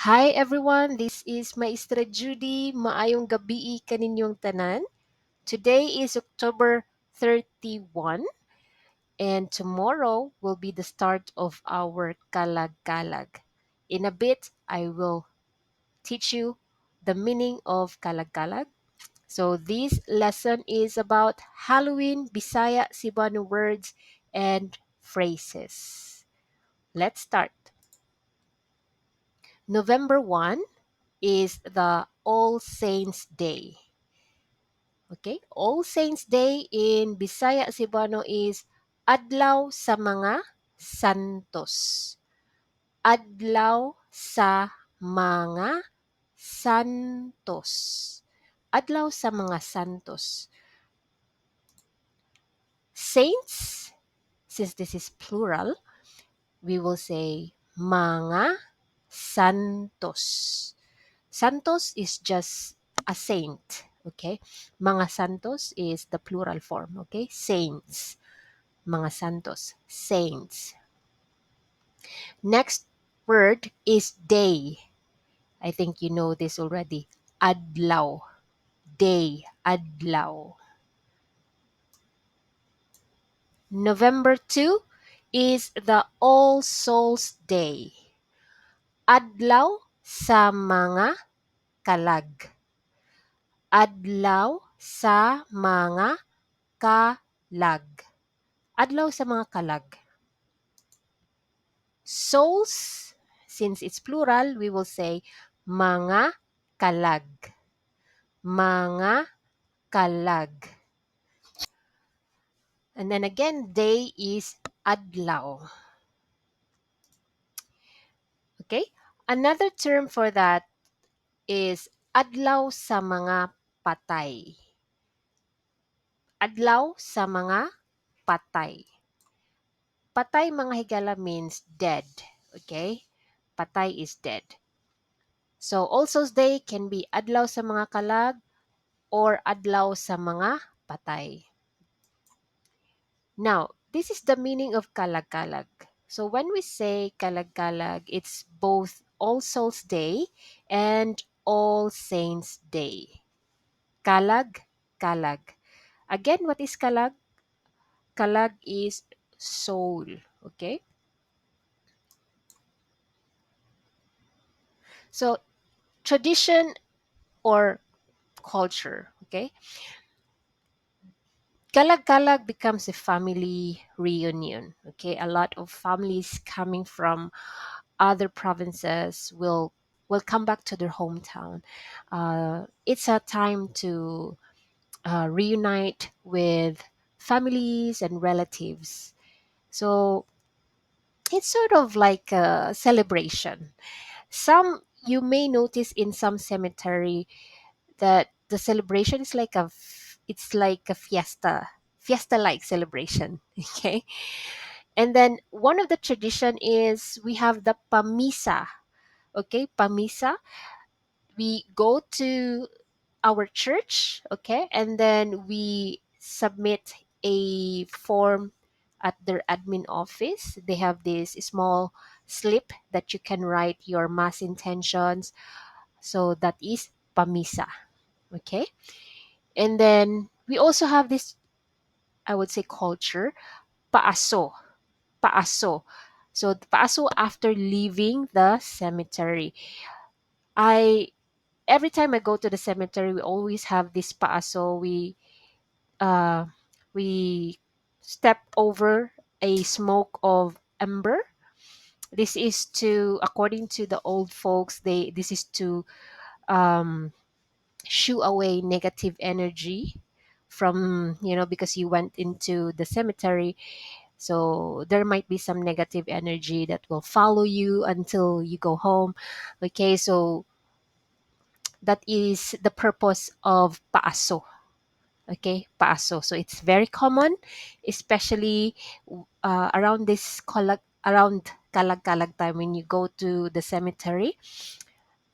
Hi everyone, this is Maestra Judy. Maayong gabi kaninyong tanan. Today is October 31 and tomorrow will be the start of our kalag-kalag. In a bit, I will teach you the meaning of kalag-kalag. So this lesson is about Halloween Bisaya Cebuano words and phrases. Let's start. November 1 is the All Saints Day. Okay? All Saints Day in Bisaya Cebuano is Adlaw sa mga Santos. Adlaw sa mga Santos. Adlaw sa mga Santos. Saints, since this is plural, we will say mga Santos. Santos is just a saint, okay? Mga santos is the plural form, okay? Saints. Mga santos, saints. Next word is day. I think you know this already. Adlaw. Day. Adlaw. November 2 is the All Souls Day. Adlaw sa mga kalag. Adlaw sa mga kalag. Adlaw sa mga kalag. Souls, since it's plural, we will say mga kalag. Mga kalag. And then again, day is adlaw. Okay? Another term for that is adlaw sa mga patay. Adlaw sa mga patay. Patay mga higala means dead. Okay? Patay is dead. So, All Souls Day can be adlaw sa mga kalag or adlaw sa mga patay. Now, this is the meaning of kalag-kalag. So, when we say kalag-kalag, it's both All Souls Day and All Saints Day. Kalag, kalag. Again, what is kalag? Kalag is soul. Okay? So, tradition or culture. Okay? Kalag-kalag becomes a family reunion. Okay? A lot of families coming from other provinces will come back to their hometown. It's a time to reunite with families and relatives. So it's sort of like a celebration. Some you may notice in some cemetery that the celebration is like it's like a fiesta like celebration. Okay, and then one of the tradition is we have the pamisa. Okay, pamisa. We go to our church, okay, and then we submit a form at their admin office. They have this small slip that you can write your mass intentions. So that is pamisa, okay? And then we also have this, I would say, culture, paaso. Paaso. So paaso after leaving the cemetery. I Every time I go to the cemetery, we always have this paaso. Uh, we step over a smoke of ember. This is to, according to the old folks, this is to um, shoo away negative energy from, because you went into the cemetery. So there might be some negative energy that will follow you until you go home. Okay, so that is the purpose of paaso. Okay, paaso. So it's very common, especially around around kalag-kalag time when you go to the cemetery.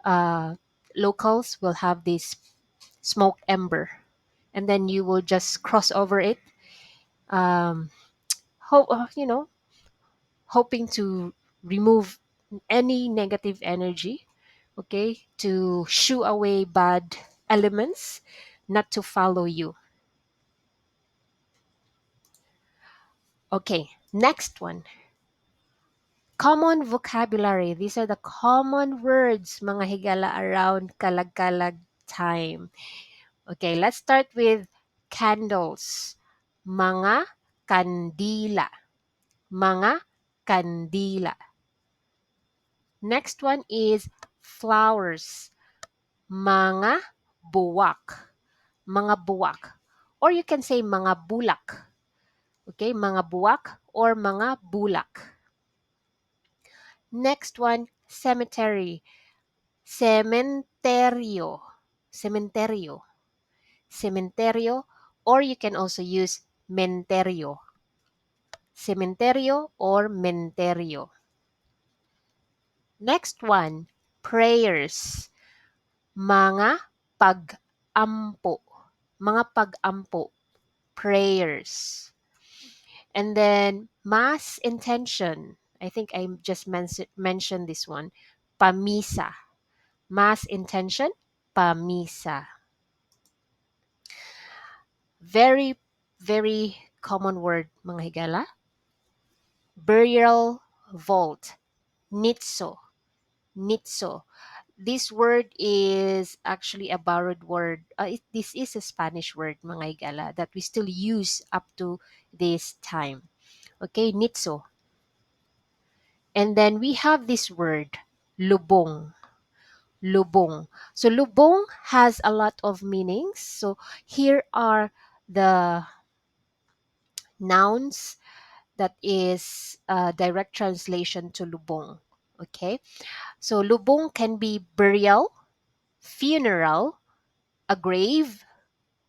Uh, Locals will have this smoke ember, and then you will just cross over it. Um, you hoping to remove any negative energy. okay, to shoo away bad elements, not to follow you. Okay, next one. Common vocabulary. These are the common words, mga higala, around kalag-kalag time. Okay, let's start with candles. Mga kandila. Mga kandila. Next one is flowers. Mga buwak. Mga buwak. Or you can say mga bulak. Okay, mga buwak or mga bulak. Next one, cemetery. Cementerio. Cementerio. Cementerio. Or you can also use menterio. Cementerio or menterio. Next one, prayers. Mga pag-ampo. Mga pag-ampo. Prayers. And then mass intention. I think I just mentioned this one. Pamisa. Mass intention. Pamisa. Very, very common word, mga higala. Burial vault. Nitso. Nitso. This word is actually a borrowed word. This is a Spanish word, mga higala, that we still use up to this time. Okay, nitso. And then we have this word, lubong. Lubong. So lubong has a lot of meanings. So here are the nouns that is a direct translation to lubong. Okay. So lubong can be burial, funeral, a grave,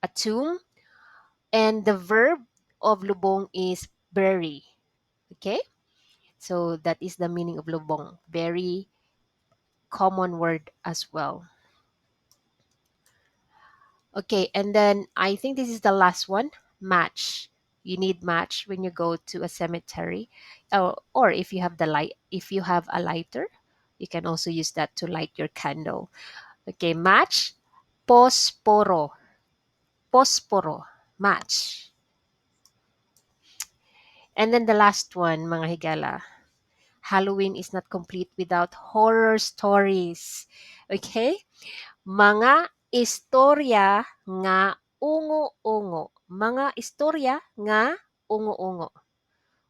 a tomb, and the verb of lubong is bury. Okay. So that is the meaning of lubong. Very common word as well. Okay, and then I think this is the last one, match. You need match when you go to a cemetery. Or if you have if you have a lighter, you can also use that to light your candle. Okay, match, posporo. Posporo, match. And then the last one, mga higala. Halloween is not complete without horror stories. Okay? Mga istorya nga ungo-ungo. Mga istorya nga ungo-ungo.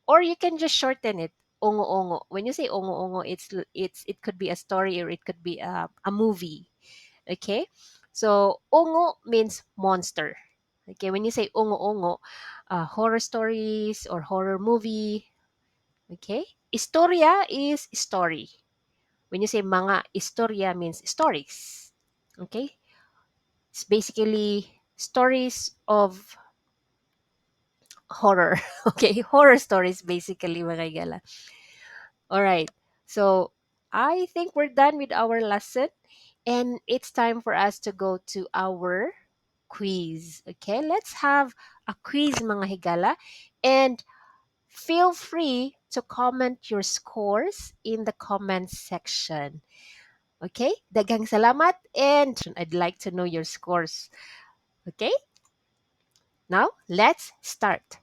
Or you can just shorten it, ungo-ungo. When you say ungo-ungo, it could be a story or it could be a movie. Okay? So, ungo means monster. Okay, when you say ungo-ungo, horror stories or horror movie. Okay? Istorya is story. When you say mga istorya means stories. Okay? It's basically stories of horror. Okay, horror stories basically, mga gala. All right. So, I think we're done with our lesson and it's time for us to go to our quiz. Okay, let's have a quiz, mga higala, and feel free to comment your scores in the comment section. Okay? Daghang salamat and I'd like to know your scores. Okay? Now, let's start.